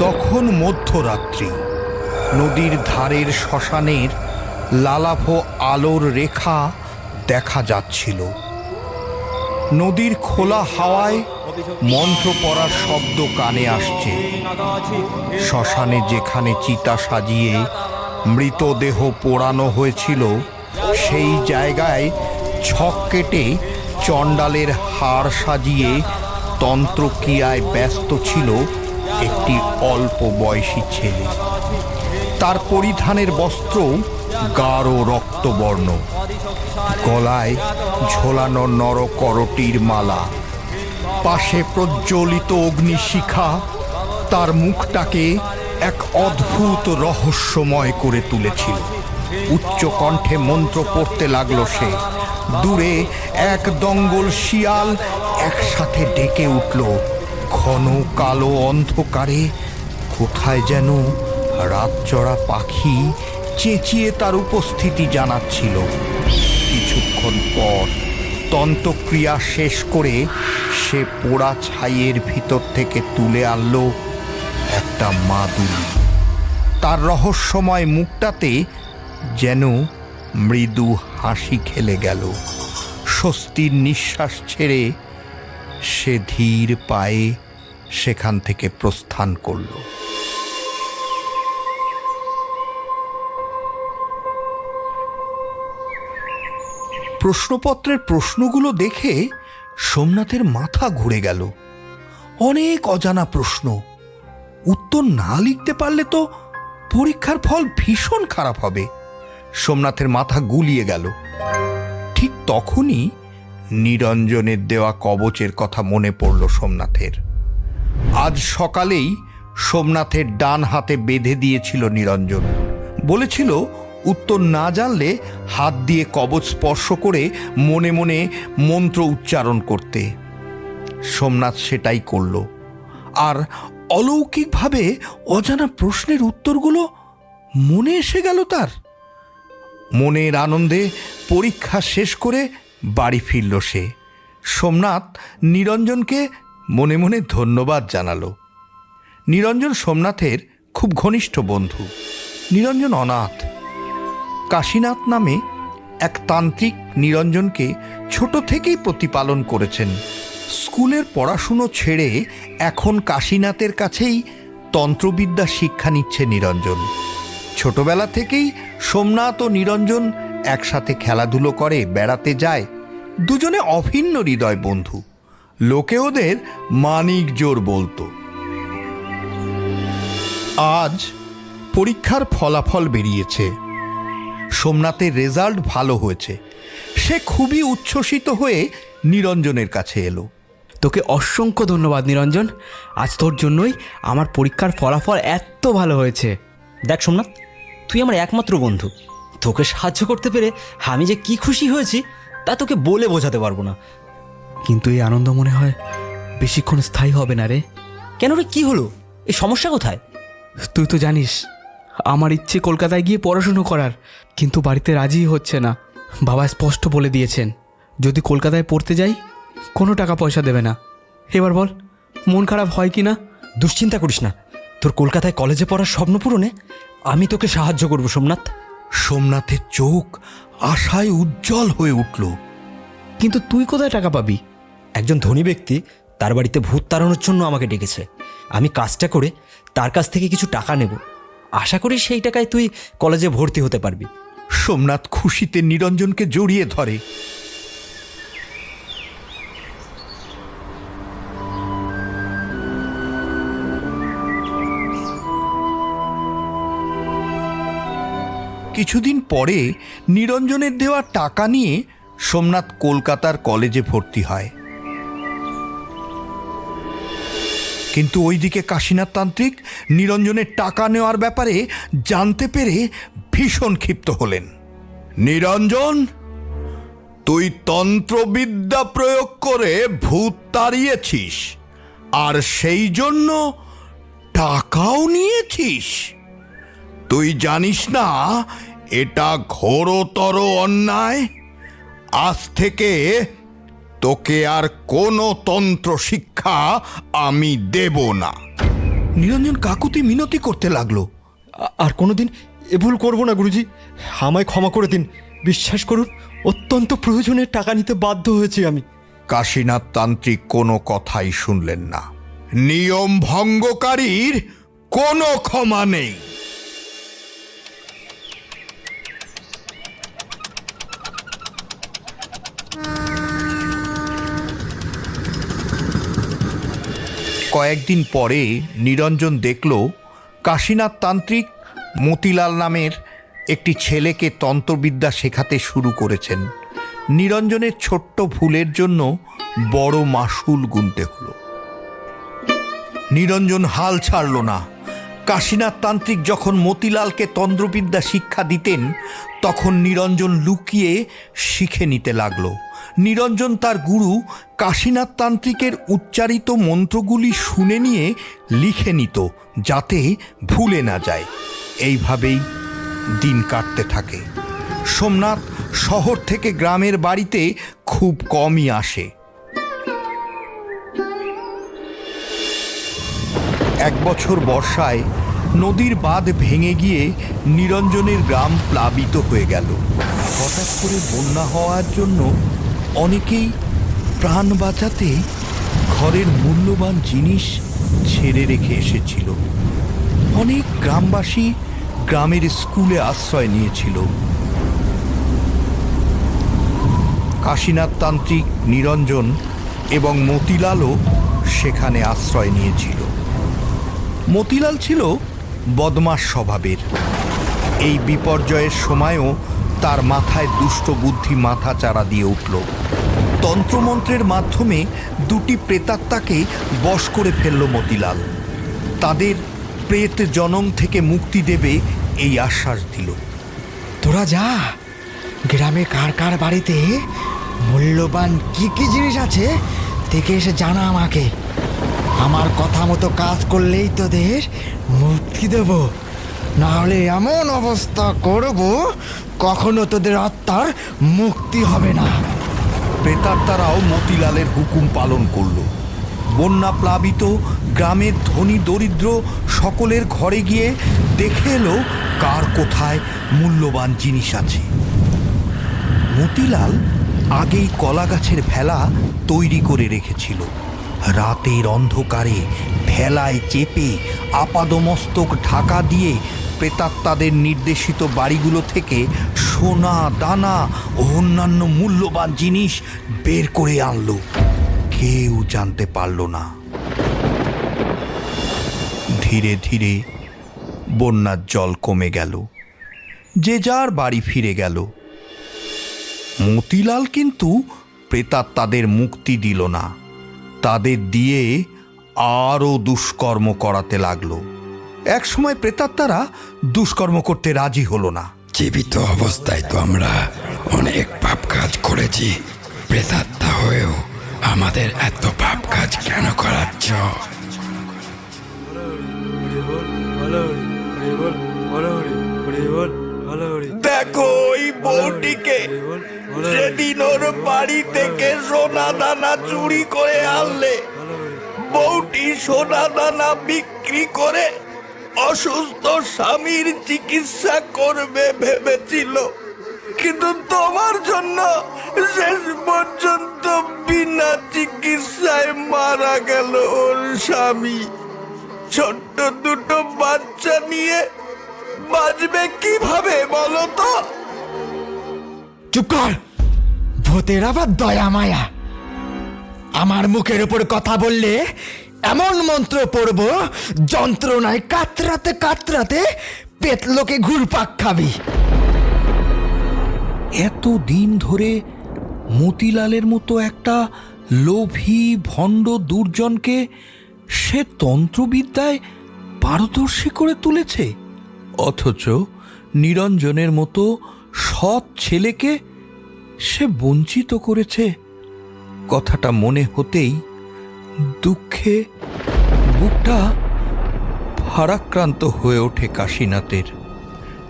তখন মধ্যরাত্রি। নদীর ধারের শ্মশানের লালাভো আলোর রেখা দেখা যাচ্ছিল। নদীর খোলা হাওয়ায় মন্ত্র পড়ার শব্দ কানে আসছে। শ্মশানে যেখানে চিতা সাজিয়ে মৃতদেহ পোড়ানো হয়েছিল, সেই জায়গায় ছক কেটে চণ্ডালের হাড় সাজিয়ে তন্ত্রক্রিয়ায় ব্যস্ত ছিল একটি অল্প বয়সী ছেলে। তার পরিধানের বস্ত্র গাঢ় রক্তবর্ণ, গলায় ঝোলানো নরকরটির মালা, পাশে প্রজ্বলিত অগ্নিশিখা তার মুখটাকে এক অদ্ভুত রহস্যময় করে তুলেছিল। উচ্চ কণ্ঠে মন্ত্র পড়তে লাগলো সে। দূরে এক দঙ্গল শিয়াল একসাথে ডেকে উঠল। ঘন কালো অন্ধকারে কোথায় যেন রাতচরা পাখি চেঁচিয়ে তার উপস্থিতি জানাচ্ছিল। কিছুক্ষণ পর তন্ত্রক্রিয়া শেষ করে সে পোড়া ছাইয়ের ভিতর থেকে তুলে আনলো একটা মাদুলি। তার রহস্যময় মুখটাতে যেন মৃদু হাসি খেলে গেল। স্বস্তির নিঃশ্বাস ছেড়ে সে ধীর পায়ে সেখান থেকে প্রস্থান করল। প্রশ্নপত্রের প্রশ্নগুলো দেখে সোমনাথের মাথা ঘুরে গেল। অনেক অজানা প্রশ্ন। উত্তর না লিখতে পারলে তো পরীক্ষার ফল ভীষণ খারাপ হবে। সোমনাথের মাথা গুলিয়ে গেল। ঠিক তখনই নিরঞ্জনের দেওয়া কবচের কথা মনে পড়ল সোমনাথের। আজ সকালেই সোমনাথের ডান হাতে বেঁধে দিয়েছিল নিরঞ্জন। বলেছিল উত্তর না জানলে হাত দিয়ে কবচ স্পর্শ করে মনে মনে মন্ত্র উচ্চারণ করতে। সোমনাথ সেটাই করল। আর অলৌকিকভাবে অজানা প্রশ্নের উত্তরগুলো মনে এসে গেল তার। মনের আনন্দে পরীক্ষা শেষ করে বাড়ি ফিরল সে। সোমনাথ নিরঞ্জনকে মনে মনে ধন্যবাদ জানালো। নিরঞ্জন সোমনাথের খুব ঘনিষ্ঠ বন্ধু। নিরঞ্জন অনাথ। কাশীনাথ নামে এক তান্ত্রিক নিরঞ্জনকে ছোট থেকেই প্রতিপালন করেছেন। স্কুলের পড়াশুনো ছেড়ে এখন কাশীনাথের কাছেই তন্ত্রবিদ্যা শিক্ষা নিচ্ছে নিরঞ্জন। ছোটবেলা থেকেই সোমনাথ ও নিরঞ্জন একসাথে খেলাধুলো করে, বেড়াতে যায়। দুজনে অভিন্ন হৃদয় বন্ধু। লোকে ওদের মানিক জোর বলতো। আজ পরীক্ষার ফলাফল বেরিয়েছে। সোমনাথের রেজাল্ট ভালো হয়েছে। সে খুবই উচ্ছ্বসিত হয়ে নিরঞ্জনের কাছে এলো। তোকে অসংখ্য ধন্যবাদ নিরঞ্জন। আজ তোর জন্যই আমার পরীক্ষার ফলাফল এত ভালো হয়েছে। দেখ সোমনাথ, তুই আমার একমাত্র বন্ধু। তোকে সাহায্য করতে পেরে আমি যে কি খুশি হয়েছি তা তোকে বলে বোঝাতে পারবো না। কিন্তু এই আনন্দ মনে হয় বেশিক্ষণ স্থায়ী হবে না রে। কেন রে, কি হলো? এই সমস্যা কোথায়? তুই তো জানিস আমার ইচ্ছে কলকাতায় গিয়ে পড়াশুনো করার, কিন্তু বাড়িতে রাজিই হচ্ছে না। বাবা স্পষ্ট বলে দিয়েছেন যদি কলকাতায় পড়তে যাই কোনো টাকা পয়সা দেবে না। এবার বল মন খারাপ হয় কি না? দুশ্চিন্তা করিস না, তোর কলকাতায় কলেজে পড়ার স্বপ্ন পূরণে আমি তোকে সাহায্য করব সোমনাথ। সোমনাথের চোখ আশায় উজ্জ্বল হয়ে উঠল। কিন্তু তুই কোথায় টাকা পাবি? একজন ধনী ব্যক্তি তার বাড়িতে ভূত তাড়ানোর জন্য আমাকে ডেকেছে। আমি কাজটা করে তার কাছ থেকে কিছু টাকা নেব। আশা করি সেই টাকায় তুই কলেজে ভর্তি হতে পারবি। সোমনাথ খুশিতে নিরঞ্জনকে জড়িয়ে ধরে। কিছুদিন পরে নিরঞ্জনের দেওয়া টাকা নিয়ে সোমনাথ কলকাতার কলেজে ভর্তি হয়। কিন্তু ওইদিকে কাশীনাথ তান্ত্রিক নিরঞ্জনের টাকা নেওয়ার ব্যাপারে জানতে পেরে ভীষণ ক্ষিপ্ত হলেন। নিরঞ্জন, তুই তন্ত্রবিদ্যা প্রয়োগ করে ভূত তাড়িয়েছিস, আর সেই জন্য টাকাও নিয়েছিস। তুই জানিস না এটা ঘোরতর অন্যায়। আজ থেকে তোকে আর কোনো তন্ত্র শিক্ষা আমি দেব না। নিরঞ্জন কাকুতি মিনতি করতে লাগলো। আর কোনোদিন এ ভুল করবো না গুরুজি, আমায় ক্ষমা করে দিন। বিশ্বাস করুন, অত্যন্ত প্রয়োজনে টাকা নিতে বাধ্য হয়েছি আমি। কাশীনাথ তান্ত্রিক কোনো কথাই শুনলেন না। নিয়ম ভঙ্গকারীর কোনো ক্ষমা নেই। কয়েকদিন পরে নিরঞ্জন দেখল কাশীনাথ তান্ত্রিক মতিলাল নামের একটি ছেলেকে তন্ত্রবিদ্যা শেখাতে শুরু করেছেন। নিরঞ্জনের ছোট্ট ভুলের জন্য বড় মাসুল গুনতে হলো। নিরঞ্জন হাল ছাড়ল না। কাশীনাথ তান্ত্রিক যখন মতিলালকে তন্ত্রবিদ্যা শিক্ষা দিতেন, তখন নিরঞ্জন লুকিয়ে শিখে নিতে লাগল। নিরঞ্জন তার গুরু কাশীনাথ তান্ত্রিকের উচ্চারিত মন্ত্রগুলি শুনে নিয়ে লিখে নিত, যাতে ভুলে না যায়। এইভাবেই দিন কাটতে থাকে। সোমনাথ শহর থেকে গ্রামের বাড়িতে খুব কমই আসে। এক বছর বর্ষায় নদীর বাঁধ ভেঙে গিয়ে নিরঞ্জনের গ্রাম প্লাবিত হয়ে গেল। হঠাৎ করে বন্যা হওয়ার জন্য অনেকেই প্রাণ বাঁচাতে ঘরের মূল্যবান জিনিস ছেড়ে রেখে এসেছিল। অনেক গ্রামবাসী গ্রামের স্কুলে আশ্রয় নিয়েছিল। কাশীনাথ তান্ত্রিক, নিরঞ্জন এবং মতিলালও সেখানে আশ্রয় নিয়েছিল। মতিলাল ছিল বদমাশ স্বভাবের। এই বিপর্যয়ের সময়ও তার মাথায় দুষ্ট বুদ্ধি মাথা চাড়া দিয়ে উঠল। তন্ত্রমন্ত্রের মাধ্যমে দুটি প্রেতাত্মাকে বশ করে ফেলল মতিলাল। তাদের প্রেত জনম থেকে মুক্তি দেবে এই আশ্বাস দিল। তোরা যা, গ্রামে কার কার বাড়িতে মূল্যবান কি কি জিনিস আছে দেখে এসে জানা আমাকে। আমার কথা মতো কাজ করলেই তোদের মুক্তি দেব, না হলে এমন অবস্থা করব কখনো তোদের আত্মার মুক্তি হবে না। প্রেতাত্মারাও মতিলালের হুকুম পালন করল। বন্যা প্লাবিত গ্রামের ধনী দরিদ্র সকলের ঘরে গিয়ে দেখে এলো কার কোথায় মূল্যবান জিনিস আছে। মতিলাল আগেই কলা গাছের ভেলা তৈরি করে রেখেছিল। রাতের অন্ধকারে ভেলায় চেপে আপাদমস্তক ঢাকা দিয়ে প্রেতাত্মাদের নির্দেশিত বাড়িগুলো থেকে সোনা দানা ও অন্যান্য মূল্যবান জিনিস বের করে আনলো। কেউ জানতে পারল না। ধীরে ধীরে বন্যার জল কমে গেল। যে যার বাড়ি ফিরে গেল। মতিলাল কিন্তু প্রেতাত্মাদের মুক্তি দিল না। তাদের দিয়ে আরও দুষ্কর্ম করাতে লাগলো। একসময় প্রেতাত্মারা দুষ্কর্ম করতে রাজি হলো না। জীবিত অবস্থায় তো আমরা অনেক পাপ কাজ করেছি, প্রেতাত্মা হয়েও আমাদের এত পাপ কাজ কেন করাচ্ছ? দেখো ওই বউটিকে, সেদিন ওর বাড়ি থেকে সোনা দানা চুরি করে আনলে। বউটি সোনা দানা বিক্রি করে অসুস্থ স্বামীর চিকিৎসা করবে ভেবেছিল, কিন্তু তোমার জন্য শেষ পর্যন্ত বিনা চিকিৎসায় মারা গেল ওর স্বামী। ছোট্ট দুটো বাচ্চা নিয়ে বাঁচবে কিভাবে বলো তো? চুপ কর, ভূতের আবার দয়া মায়া। আমার মুখের উপর কথা বললে এমন মন্ত্র পড়ব, যন্ত্রণায় কাতরাতে কাতরাতে পেতলোকে ঘুরপাক খাবি। এত দিন ধরে মতিলালের মতো একটা লোভী ভণ্ড দুর্জনকে সে তন্ত্রবিদ্যায় পারদর্শী করে তুলেছে, অথচ নিরঞ্জনের মতো সৎ ছেলেকে সে বঞ্চিত করেছে। কথাটা মনে হতেই দুঃখে বুকটা ভারাক্রান্ত হয়ে ওঠে কাশীনাথের।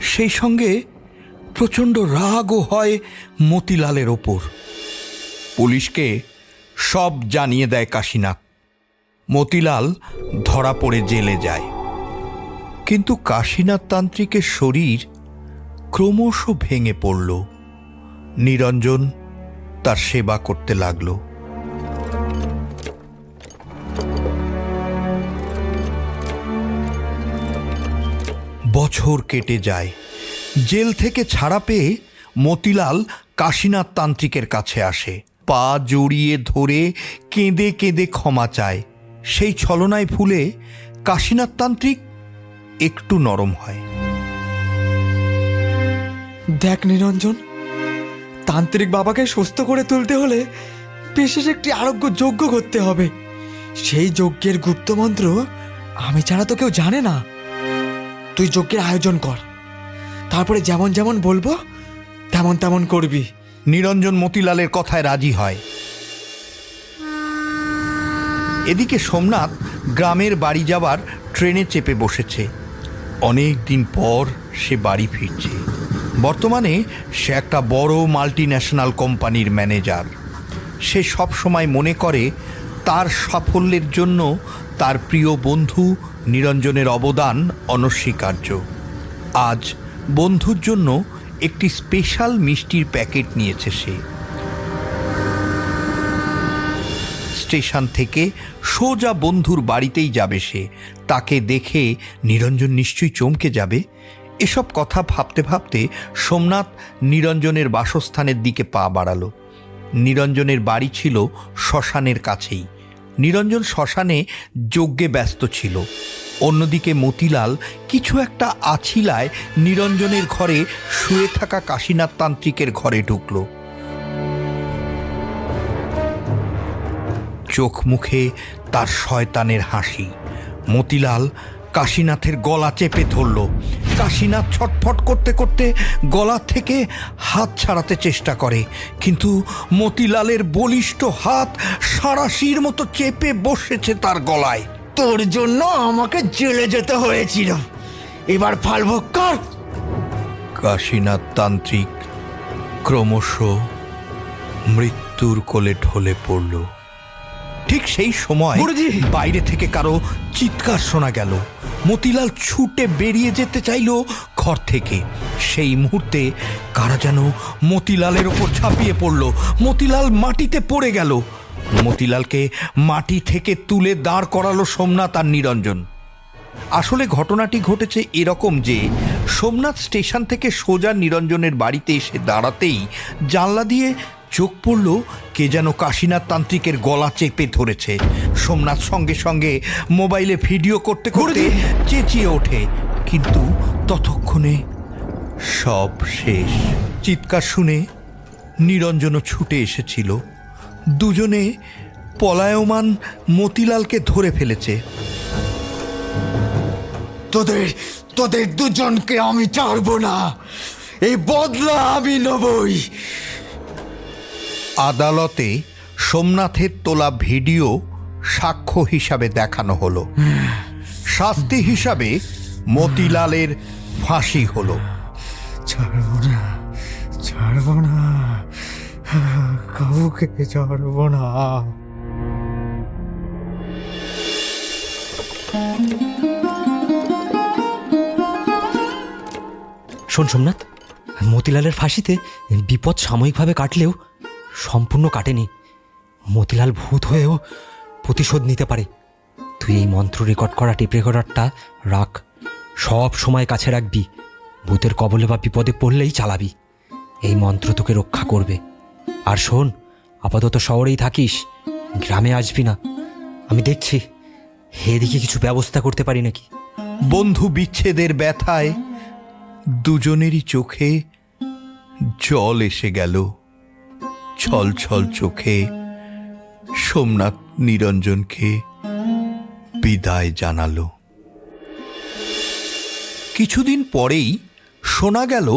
সেই সঙ্গে প্রচণ্ড রাগও হয় মতিলালের ওপর। পুলিশকে সব জানিয়ে দেয় কাশীনাথ। মতিলাল ধরা পড়ে জেলে যায়। কিন্তু কাশীনাথ তান্ত্রিকের শরীর ক্রমশ ভেঙে পড়ল। নিরঞ্জন তার সেবা করতে লাগল। বছর কেটে যায়। জেল থেকে ছাড়া পেয়ে মতিলাল কাশীনাথ তান্ত্রিকের কাছে আসে, পা জড়িয়ে ধরে কেঁদে কেঁদে ক্ষমা চায়। সেই ছলনায় ভুলে কাশীনাথ তান্ত্রিক একটু নরম হয়। দেখ নিরঞ্জন, তান্ত্রিক বাবাকে সুস্থ করে তুলতে হলে বিশেষ একটি আরোগ্য যজ্ঞ করতে হবে। সেই যজ্ঞের গুপ্ত মন্ত্র আমি ছাড়া তো কেউ জানে না। তুই যজ্ঞের আয়োজন কর, তারপরে যেমন যেমন বলবো তেমন তেমন করবি। নিরঞ্জন মতিলালের কথায় রাজি হয়। এদিকে সোমনাথ গ্রামের বাড়ি যাবার ট্রেনে চেপে বসেছে। অনেক দিন পর সে বাড়ি ফিরছে। বর্তমানে সে একটা বড় মাল্টিন্যাশনাল কোম্পানির ম্যানেজার। সে সব সময় মনে করে তার সাফল্যের জন্য তার প্রিয় বন্ধু নিরঞ্জনের অবদান অনস্বীকার্য। আজ বন্ধুর জন্য একটি স্পেশাল মিষ্টির প্যাকেট নিয়েছে সে। স্টেশন থেকে সোজা বন্ধুর বাড়িতেই যাবে সে। তাকে দেখে নিরঞ্জন নিশ্চয়ই চমকে যাবে। এসব কথা ভাবতে ভাবতে সোমনাথ নিরঞ্জনের বাসস্থানের দিকে পা বাড়ালো। নিরঞ্জনের বাড়ি ছিল শ্মশানের কাছেই। নিরঞ্জন শ্মশানে যজ্ঞে ব্যস্ত ছিল। অন্যদিকে মতিলাল কিছু একটা আছিলায় নিরঞ্জনের ঘরে শুয়ে থাকা কাশীনাথ তান্ত্রিকের ঘরে ঢুকল। চোখ মুখে তার শয়তানের হাসি। মতিলাল কাশীনাথের গলা চেপে ধরল। কাশীনাথ ছটফট করতে করতে গলা থেকে হাত ছাড়াতে চেষ্টা করে, কিন্তু মতিলালের বলিষ্ঠ হাত সাঁড়াশির মতো চেপে বসেছে তার গলায়। তোর জন্য আমাকে জেলে যেতে হয়েছিল, এবার ফল ভোগ কর। কাশীনাথ তান্ত্রিক ক্রমশ মৃত্যুর কোলে ঢলে পড়ল। ঠিক সেই সময় বাইরে থেকে কারো চিৎকার শোনা গেল। মতিলাল ছুটে বেরিয়ে যেতে চাইল ঘর থেকে। সেই মুহূর্তে কারা যেন মতিলালের ওপর ঝাঁপিয়ে পড়ল। মতিলাল মাটিতে পড়ে গেল। মতিলালকে মাটি থেকে তুলে দাঁড় করালো সোমনাথ আর নিরঞ্জন। আসলে ঘটনাটি ঘটেছে এরকম যে সোমনাথ স্টেশন থেকে সোজা নিরঞ্জনের বাড়িতে এসে দাঁড়াতেই জানলা দিয়ে চোখ পড়ল কে যেন কাশীনাথ তান্ত্রিকের গলা চেপে ধরেছে। সোমনাথ সঙ্গে সঙ্গে মোবাইলে ভিডিও করতে করতে চেঁচিয়ে ওঠে, কিন্তু ততক্ষণে সব শেষ। চিৎকার শুনে নিরঞ্জনও ছুটে এসেছিল। দুজনে পলায়মান মতিলালকে ধরে ফেলেছে। তোদের দুজনকে আমি ছাড়বো না, এই বদলা আমি নেবই। আদালতে সোমনাথের তোলা ভিডিও সাক্ষ্য হিসাবে দেখানো হলো। শাস্তি হিসাবে মতিলালের ফাঁসি হলো। ছাড়বো না, কাউকে ছাড়বো না। শোন সোমনাথ, মতিলালের ফাঁসিতে বিপদ সাময়িকভাবে কাটলেও সম্পূর্ণ কাটেনি। মতিলাল ভূত হয়েও প্রতিশোধ নিতে পারে। তুই এই মন্ত্র রেকর্ড করা টেপ রেকর্ডারটা রাখ, সব সময় কাছে রাখবি। ভূতের কবলে বা বিপদে পড়লেই চালাবি। এই মন্ত্র তোকে রক্ষা করবে। আর শোন, আপাতত শহরেই থাকিস, গ্রামে আসবি না। আমি দেখছি এদিকে কিছু ব্যবস্থা করতে পারি নাকি। বন্ধু বিচ্ছেদের ব্যথায় দুজনেরই চোখে জল এসে গেল। ছল ছল চোখে সোমনাথ নিরঞ্জনকে বিদায় জানালো। কিছুদিন পরেই শোনা গেল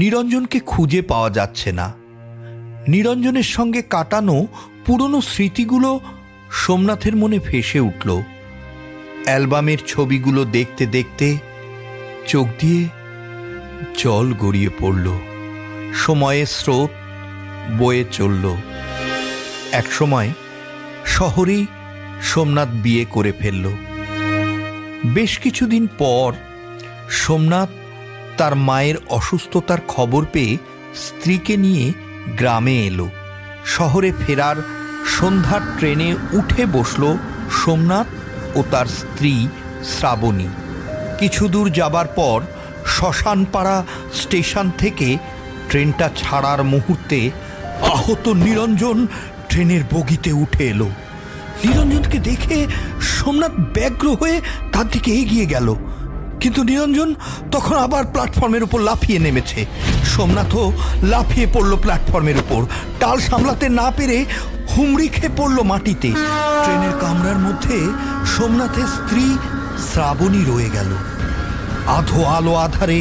নিরঞ্জনকে খুঁজে পাওয়া যাচ্ছে না। নিরঞ্জনের সঙ্গে কাটানো পুরনো স্মৃতিগুলো সোমনাথের মনে ভেসে উঠল। অ্যালবামের ছবিগুলো দেখতে দেখতে চোখ দিয়ে জল গড়িয়ে পড়ল। সময়ের স্রোত বয়ে চলল। একসময় শহরেই সোমনাথ বিয়ে করে ফেলল। বেশ কিছুদিন পর সোমনাথ তার মায়ের অসুস্থতার খবর পেয়ে স্ত্রীকে নিয়ে গ্রামে এলো। শহরে ফেরার সন্ধ্যার ট্রেনে উঠে বসল সোমনাথ ও তার স্ত্রী শ্রাবণী। কিছু দূর যাবার পর শ্মশানপাড়া স্টেশন থেকে ট্রেনটা ছাড়ার মুহূর্তে আহত নিরঞ্জন ট্রেনের বগিতে উঠে এলো। নিরঞ্জনকে দেখে সোমনাথ ব্যগ্র হয়ে তার দিকে এগিয়ে গেল, কিন্তু নিরঞ্জন তখন আবার প্ল্যাটফর্মের উপর লাফিয়ে নেমেছে। সোমনাথও লাফিয়ে পড়ল প্ল্যাটফর্মের উপর, টাল সামলাতে না পেরে হুমড়ি খেয়ে পড়ল মাটিতে। ট্রেনের কামরার মধ্যে সোমনাথের স্ত্রী শ্রাবণী রয়ে গেল। আধো আলো আধারে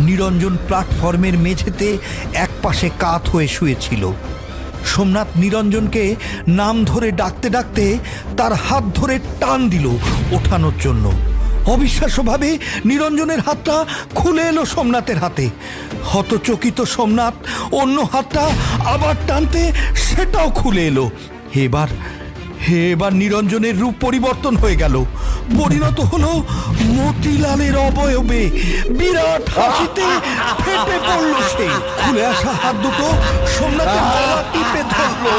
নিরঞ্জন প্ল্যাটফর্মের মেঝেতে একপাশে কাত হয়ে শুয়েছিল। সোমনাথ নিরঞ্জনকে নাম ধরে ডাকতে ডাকতে তার হাত ধরে টান দিল ওঠানোর জন্য। অবিশ্বাস্যভাবে নিরঞ্জনের হাতটা খুলে এলো সোমনাথের হাতে। হতচকিত সোমনাথ অন্য হাতটা আবার টানতে সেটাও খুলে এলো। এবার নিরঞ্জনের রূপ পরিবর্তন হয়ে গেল, পরিণত হলো মতিলালের অবয়বে। বিরাট হাসিতে ফেটে পড়ল সে। খুলে আসা হাত দুটো সোমনাথের গলা টিপে ধরলো।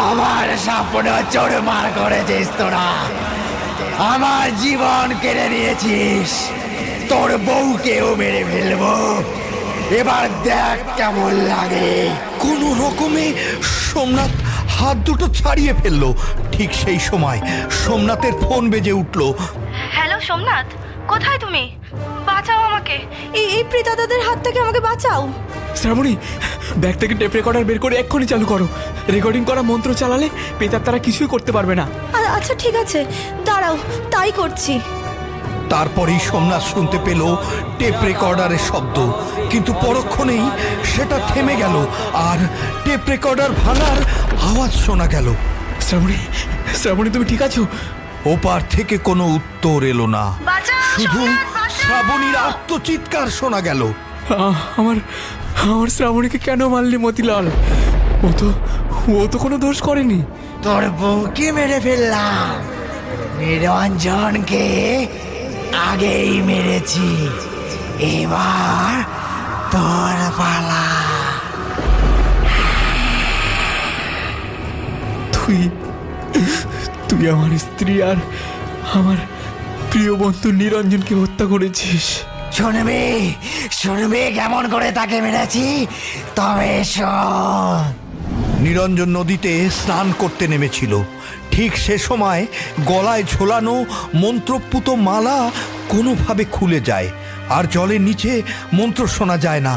আমার স্বপ্ন চোরমার করেছিস তোরা, আমার জীবন কেড়ে নিয়েছিস, তোর বউকেও মেরে ফেলবো, এবার দেখ কেমন লাগে। কোনো রকমে সোমনাথ হাত দুটো ছাড়িয়ে ফেললো। ঠিক সেই সময় সোমনাথের ফোন বেজে উঠল। হ্যালো সোমনাথ, কোথায় তুমি? বাঁচাও আমাকে, এই প্রেতাদাদের হাত থেকে আমাকে বাঁচাও। শ্রাবণী, ব্যাগ থেকে টেপ রেকর্ডার বের করে এক্ষুনি চালু করো। রেকর্ডিং করা মন্ত্র চালালে পেতার তারা কিছুই করতে পারবে না। আচ্ছা ঠিক আছে, দাঁড়াও, তাই করছি। তারপরেই সোমনাথ শুনতে পেল টেপ রেকর্ডারের শব্দ, কিন্তু পরক্ষণেই সেটা থেমে গেল আর টেপ রেকর্ডার ভাঙার আওয়াজ শোনা গেল। শ্রাবণী তুমি ঠিক আছো? ওপার থেকে কোনো উত্তর এলো না, বাঁচাও, শুধু সোমনাথ, বাঁচাও! শ্রাবণীর আর্তচিৎকার শোনা গেল। আমার শ্রাবণীকে কেন মারলি মতিলাল? ও তো কোনো দোষ করেনি। তোর বউকে মেরে ফেললাম, নিরঞ্জনকে আগেই মেরেছি, এবার তোর পালা। তুই আমার স্ত্রী আর আমার প্রিয় বন্ধু নিরঞ্জনকে হত্যা করেছিস। শুনবি কেমন করে তাকে মেরেছি? তবে শোন। নিরঞ্জন নদীতে স্নান করতে নেমেছিল। ঠিক সে সময় গলায় ঝোলানো মন্ত্রপুত মালা কোনোভাবে খুলে যায়, আর জলের নিচে মন্ত্র শোনা যায় না।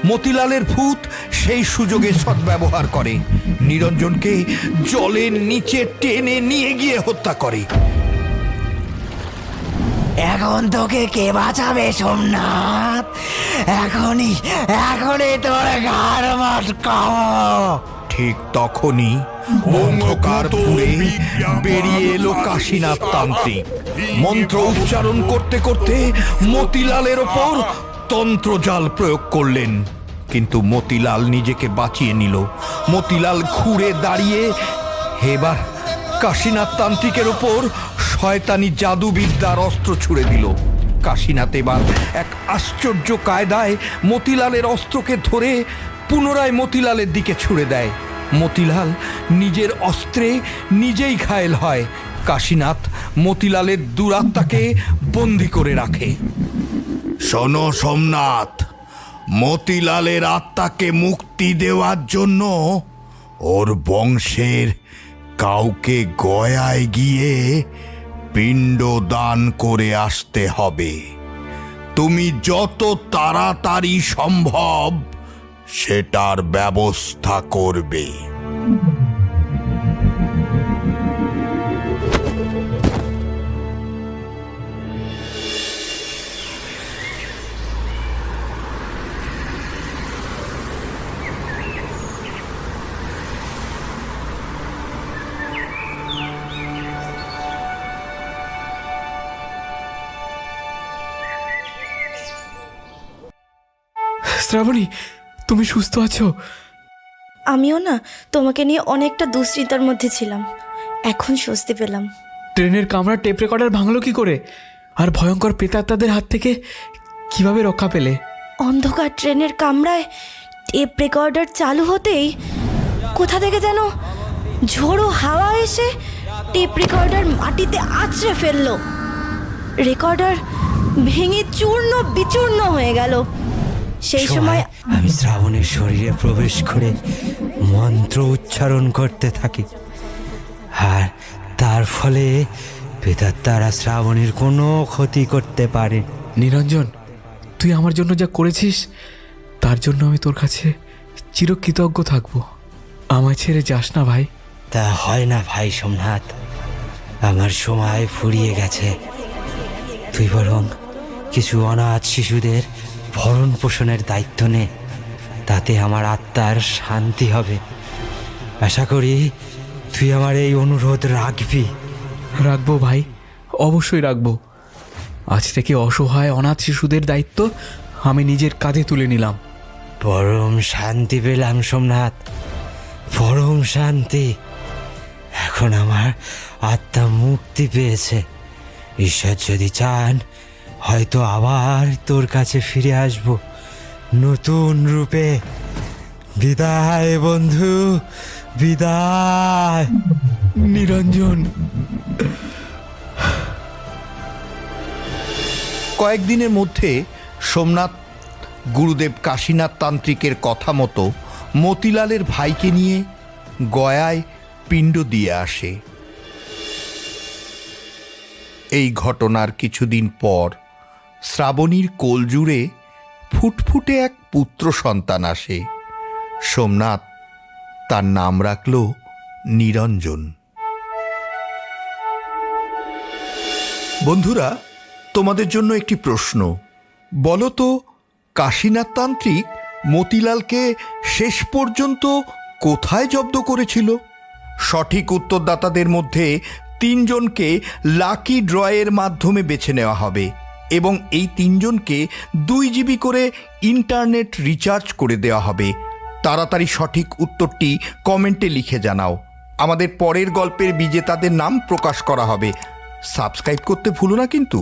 মতিলালের ভূত সেই সুযোগে সদ্ব্যবহার করে, নিরঞ্জনকে জলের নিচে টেনে নিয়ে গিয়ে হত্যা করে। এখন তোকে কে বাঁচাবে সোমনাথ? এখনই তোর ঘাড় মটকাও। ঠিক তখনই অন্ধকার পুরে বেরিয়ে এলো কাশীনাথ তান্ত্রিক। মন্ত্র উচ্চারণ করতে করতে মতিলালের ওপর তন্ত্রজাল প্রয়োগ করলেন, কিন্তু মতিলাল নিজেকে বাঁচিয়ে নিল। মতিলাল ঘুরে দাঁড়িয়ে এবার কাশীনাথ তান্ত্রিকের ওপর শয়তানি জাদুবিদ্যার অস্ত্র ছুড়ে দিল। কাশীনাথ এবার এক আশ্চর্য কায়দায় মতিলালের অস্ত্রকে ধরে পুনরায় মতিলালের দিকে ছুড়ে দেয়। মতিলাল নিজের অস্ত্রে নিজেই ঘায়েল হয়। কাশীনাথ মতিলালের দুরাত্মাকে বন্দি করে রাখে। শোনো সোমনাথ, মতিলালের আত্মাকে মুক্তি দেওয়ার জন্য ওর বংশের কাউকে গয়ায় গিয়ে পিণ্ড দান করে আসতে হবে। তুমি যত তাড়াতাড়ি সম্ভব সেটার ব্যবস্থা করবে। শ্রাবণী, তুমি সুস্থ আছো? আমিও না তোমাকে নিয়ে অনেকটা দুশ্চিন্তার মধ্যে ছিলাম, এখন স্বস্তি পেলাম। ট্রেনের কামরা টেপ রেকর্ডার ভাঙলো কি করে? আর ভয়ঙ্কর প্রেতাত্মাদের হাত থেকে কিভাবে রক্ষা পেলে? অন্ধকার ট্রেনের কামরায় টেপ রেকর্ডার চালু হতেই কোথা থেকে যেন ঝোড়ো হাওয়া এসে টেপ রেকর্ডার মাটিতে আছড়ে ফেললো। রেকর্ডার ভেঙে চূর্ণ বিচূর্ণ হয়ে গেল। সেই সময় আমি শ্রাবণের শরীরে প্রবেশ করে মন্ত্র উচ্চারণ করতে থাকি, আর তার ফলে প্রেতাত্মারা শ্রাবণের কোনো ক্ষতি করতে পারে। নিরঞ্জন, তুই আমার জন্য যা করেছিস তার জন্য আমি তোর কাছে চিরকৃতজ্ঞ থাকবো। আমায় ছেড়ে যাস না ভাই। তা হয় না ভাই সোমনাথ, আমার সময় ফুরিয়ে গেছে। তুই বরং কিছু অনাথ শিশুদের ভরণ পোষণের দায়িত্ব নে, তাতে আমার আত্মার শান্তি হবে। আশা করি তুই আমার এই অনুরোধ রাখবি। রাখবো ভাই, অবশ্যই রাখবো। আজ থেকে অসহায় অনাথ শিশুদের দায়িত্ব আমি নিজের কাঁধে তুলে নিলাম। পরম শান্তি পেলাম সোমনাথ, পরম শান্তি। এখন আমার আত্মা মুক্তি পেয়েছে। ঈশ্বর যদি চান হয়তো আবার তোর কাছে ফিরে আসব নতুন রূপে। বিদায় বন্ধু, বিদায়। নিরঞ্জন। কয়েকদিনের মধ্যে সোমনাথ গুরুদেব কাশীনাথ তান্ত্রিকের কথা মতো মতিলালের ভাইকে নিয়ে গয়ায় পিণ্ড দিয়ে আসে। এই ঘটনার কিছুদিন পর শ্রাবণীর কোল জুড়ে ফুটফুটে এক পুত্র সন্তান আসে। সোমনাথ তার নাম রাখল নিরঞ্জন। বন্ধুরা, তোমাদের জন্য একটি প্রশ্ন। বলো তো, কাশীনাথ তান্ত্রিক মতিলালকে শেষ পর্যন্ত কোথায় জব্দ করেছিল? সঠিক উত্তরদাতাদের মধ্যে 3 জনকে লাকি ড্রয়ের মাধ্যমে বেছে নেওয়া হবে এবং এই 3 জনকে 2 জিবি করে ইন্টারনেট রিচার্জ করে দেওয়া হবে। তাড়াতাড়ি সঠিক উত্তরটি কমেন্টে লিখে জানাও। আমাদের পরের গল্পের বিজেতাদের নাম প্রকাশ করা হবে। সাবস্ক্রাইব করতে ভুলো না কিন্তু।